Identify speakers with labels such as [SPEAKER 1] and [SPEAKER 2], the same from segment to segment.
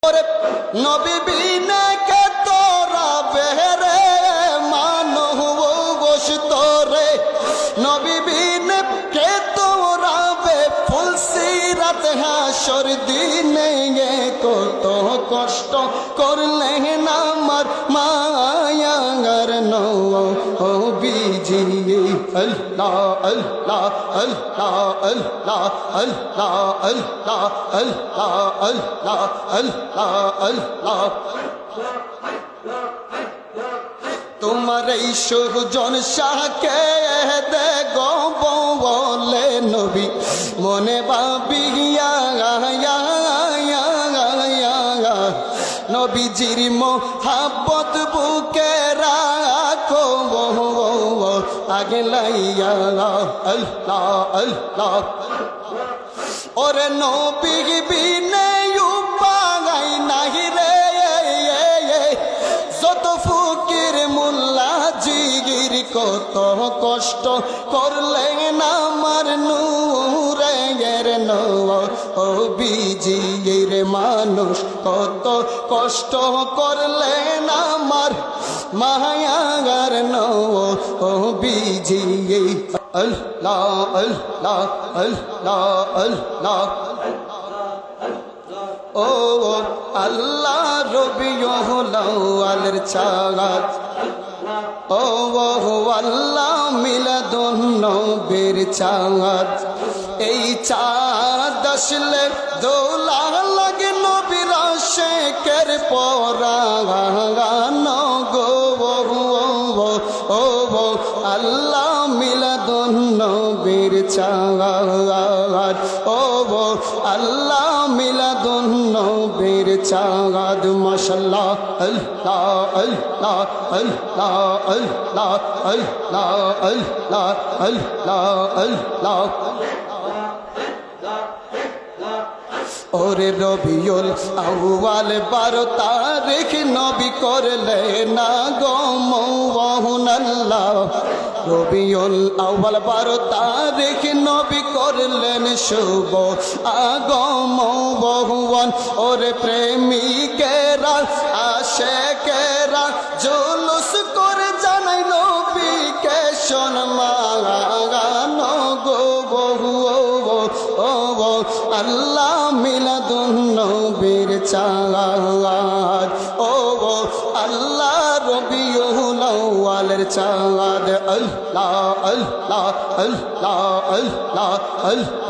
[SPEAKER 1] নবী বিনে কে তোরা বেহরে মানহ গোশত রে নবী বিনে কে তোরা বে ফুল সিরাত হাসর দিনে কত কষ্ট করলে না আমার মায়ার নবীজি আল্লাহ আল্লাহ আল্লাহ আল্লাহ আল্লাহ আল্লাহ আল্লাহ আল্লাহ আল্লাহ আল্লাহ তোমার এই সুজন শাহকে দেখো বলে নবী মনে ভাবিয়া নবীজির মোহাব্বত বুকে রাখো আগে লাইয়া আল্লাহ আল্লাহ ওরে নবী বিনে উপায় নাহি রে যত ফকির মোল্লা জিগির কত কষ্ট করলেন আমার নূরের নবীজির মানুষ কত কষ্ট করলেন আমার মায়ার নবীজি আল্লাহ আল্লাহ আল্লাহ আল্লাহ ও আল্লাহ রবিউল আউয়ালের চাঁদ ও আল্লাহ মিলাদুন নবীর চাঁদ এই চাঁদ আসলে দোলা লাগে নবীর আশিকের পরাগান গো ও আল্লাহ মিলাদুন নবীর চাঁদ ও আল্লাহ মিলাদুন নবীর চাঁদ মাশাআল্লাহ আল্লাহ আল্লাহ আল্লাহ আল্লাহ আল্লাহ আল্লাহ আল্লাহ আল্লাহ ওরে রবিউল আউয়াল 12 তারিখ নবী করলে না গো মওহন আল্লাহ রবিউল আউয়াল 12 তারিখ নবী করলেন শুভ আগমন ওরে প্রেমিকেরা আশিকেরা জুলুস করে জানাই নবীকে সম্মান গো আল্লাহ মিলাদুন নবীর চাঁদ ও আল্লাহ রবিউল আউয়ালের চাঁদ আল্লাহ আল্লাহ আল্লাহ আল্লাহ আল্লাহ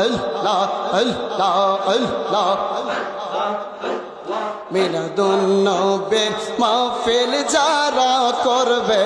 [SPEAKER 1] আল্লাহ আল্লাহ আল্লাহ মিলাদুন নবীর মাহফিল যারা করবে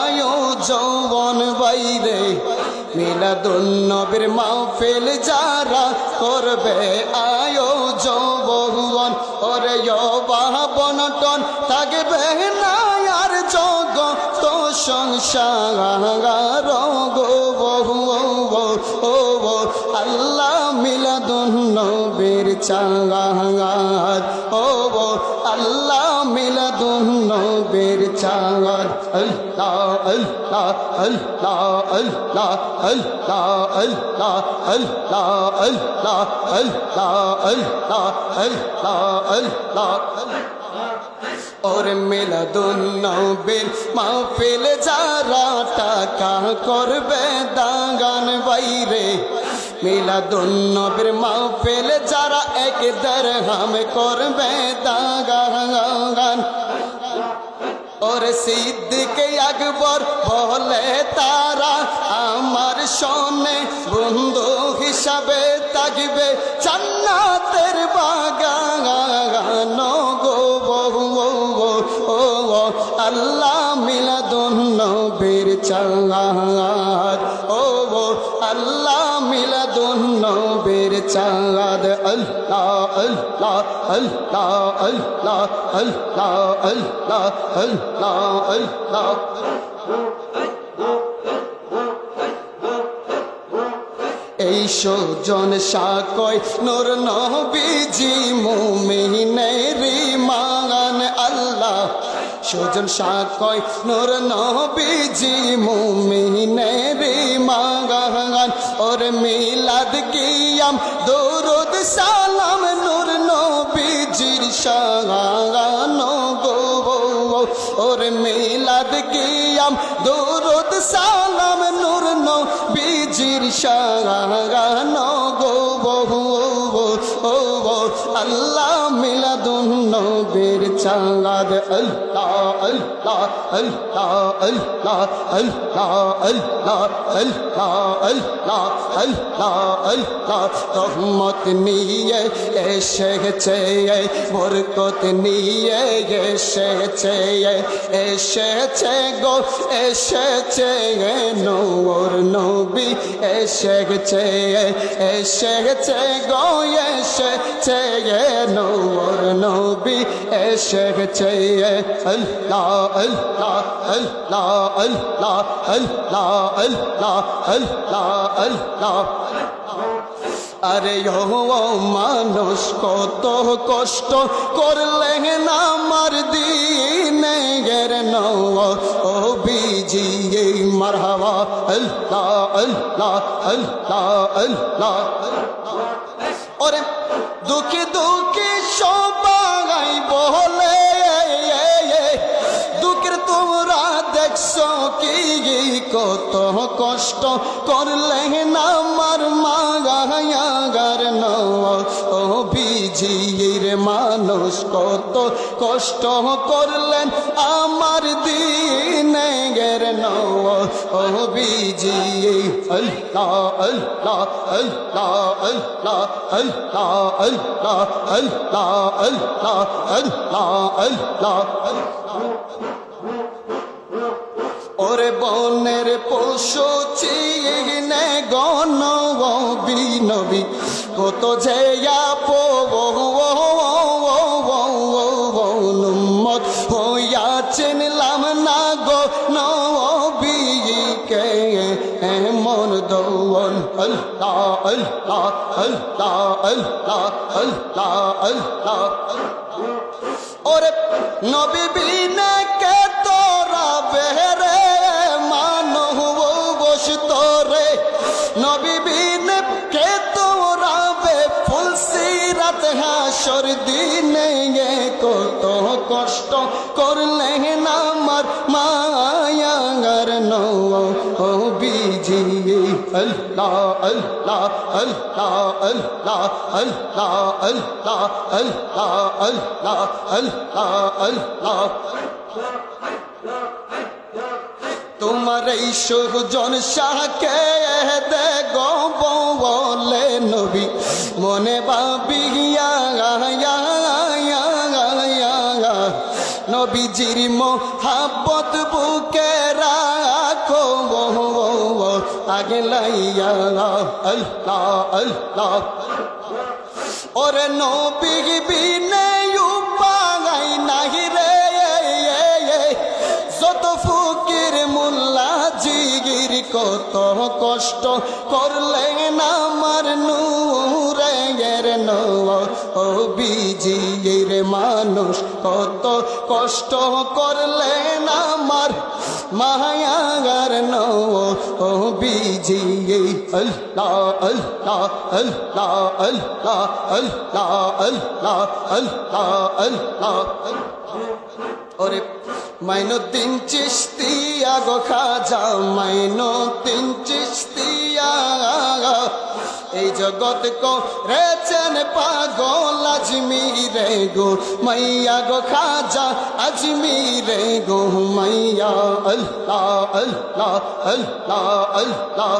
[SPEAKER 1] আয়োজন বাইরে মিলাদুন নবীর মাহফিল যারা করবে আয়োজন ওরে বনটন থাকবে না আর জগত সংসার গো আল্লাহ মিলাদুন নবীর চাঁদ ও আল্লাহ মিলাদুন নবীর চাঁদ আল্লাহ আল্লাহ আল্লাহ আল্লাহ আল্লাহ আল্লাহ আল্লাহ আল্লাহ আল্লাহ আল্লাহ আল্লাহ আল্লাহ ওর মিলাদুন নবীর মাহফিল যারা টাকা করবে দাগান বাইরে মিলাদুন নবীর মাহফিল যারা 1 দিরহাম করবে দাগান ওরে সিদ্দিক আকবর বলে তারা আমার সনে বন্ধু হিসাবে থাকবে জান্নাতের বাগান গো আল্লাহ মিলাদুন নবীর চাঁদ ও আল্লাহ মিলাদুন নবীর চাঁদ আল্লাহ আল্লাহ আল্লাহ আল্লাহ আল্লাহ আল্লাহ আল্লাহ আল্লাহ এই সুজন সাকয় নূর নবীজি মুমিনের মান আল্লাহ সুজন সাকয় নূর নবীজি মুমিনের মান ওর মিলাদ কিয়াম দরুদ সালাম নূর নবী বিজির শাগানো গো ওরে মিলাদ কিয়াম দরুদ সালাম নূর নবীজির শাগানো গো আল্লাহ মিলাদুন নবীর চাঁদ আল্লাহ আল্লাহ আল্লাহ আল্লাহ আল্লাহ আল্লাহ আল্লাহ আল্লাহ আল্লাহ আল্লাহ রহমত নিয়ে এসেছে বরকত নিয়ে এসেছে এসেছে গো এসেছে নূর নবী এসেছে এসেছে গো এসেছে নূর নবী এসেছে আল্লাহ আল্লাহ আল্লাহ আল্লাহ আল্লাহ আল্লাহ আল্লাহ আল্লাহ আরে ও মানুষ কত কষ্ট করলেন আমার দিনে গের ও বিজি মারহাবা আল্লাহ আল্লাহ আল্লাহ আল্লাহ ওরে দুঃখে দুঃখে সবাই বলে দুঃখের তোমরা দেখছো কি কত কষ্ট করলেন আমার মাগায়াগার ও বিজির মানুষ কত কষ্ট করলেন আমার দিনে গের ও বিজি আল্লাহ আল্লাহ আল্লাহ আল্লাহ আল্লাহ আল্লাহ আল্লাহ আল্লাহ আল্লাহ আল্লাহ ওরে বনের পশু চিনে গণ নবী কত যে উম্মত হইয়া চিনলাম না গো নবীকে এমন দৌন আল্লাহ আল্লাহ আল্লাহ আল্লাহ আল্লাহ আল্লাহ ওরে নবী বিনা কে তোরা বেহরে মানহ বসতরে নবী বিনা কে তোরা বে ফুল সিরাত হাসর দিনে কত কষ্ট করলেন আমার মায়াগার ও বিজি আল্লাহ আল্লাহ আল্লাহ আল্লাহ আল্লাহ আল্লাহ আল্লাহ আল্লাহ আল্লাহ আল্লাহ তোমার এই সুজন শাহকে দেখো বলে নবী মনে ভাবিয়া নবীজির মোহাব্বত বুকে রাখো আগে লাইয়া আল্লাহ আল্লাহ ওরে নবী বিনে উপায় নাহি রে যত ফকির মোল্লা জিগির কত কষ্ট করলেন আমার নূরের ও বিজির মানুষ কত কষ্ট করলেন আমার মায়াগার ও বিজি আল্লাহ আল্লাহ আল্লাহ আল্লাহ আল্লাহ আল্লাহ আল্লাহ আল্লাহ ওরে মাইনুদ্দিন চিশতিয়া গো খাজা মাইনুদ্দিন চিশতিয়া এই জগৎ কো রেচেন পাগল আজমিরে গো মাইয়া গো খাজা আজমিরে গো মাইয়া আল্লাহ আল্লাহ আল্লাহ আল্লাহ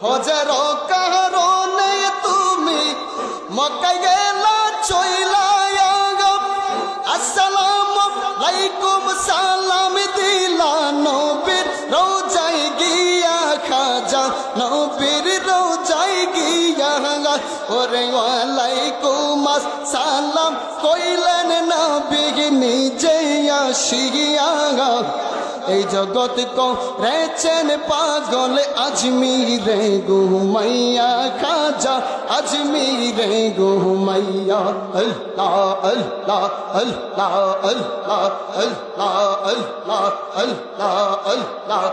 [SPEAKER 1] হজর কারণে তুমি মক্কায় গেলা চইলা আসসালামু আলাইকুম সালাম দিলা নবীর রোজায় গিয়া খাজা নবীর রোজায় গিয়া ওরে ওয়ালাইকুম সালাম কইলেন নবী নিজে আসিয়া এই জগৎ কো রেচেন পাগল আজমিরে ঘুমাইয়া খাজা আজমিরে ঘুমাইয়া আল্লাহ আল্লাহ আল্লাহ আল্লাহ আল্লাহ আল্লাহ আল্লাহ আল্লাহ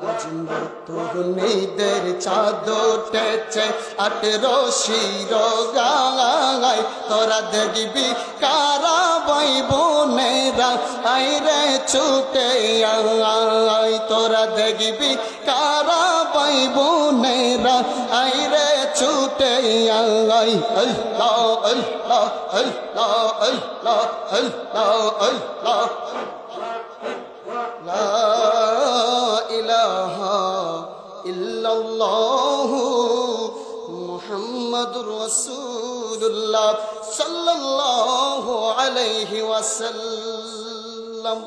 [SPEAKER 1] আজ নতুনদের চাঁদ উঠেছে 18 শিরগায় তোরা দেখবি কারা ভাই বোনেরা আইরে ছুটে আয় তোরা দেখবি কারা ভাই বোনেরা আইরে ছুটে আয় আল্লাহ আল্লাহ আল্লাহ আল্লাহ আল্লাহ আল্লাহ লা ইলাহা ইল্লাল্লাহু মুহাম্মাদুর রাসূলুল্লাহ সাল্লাল্লাহু আলাইহি ওয়াসাল্লাম।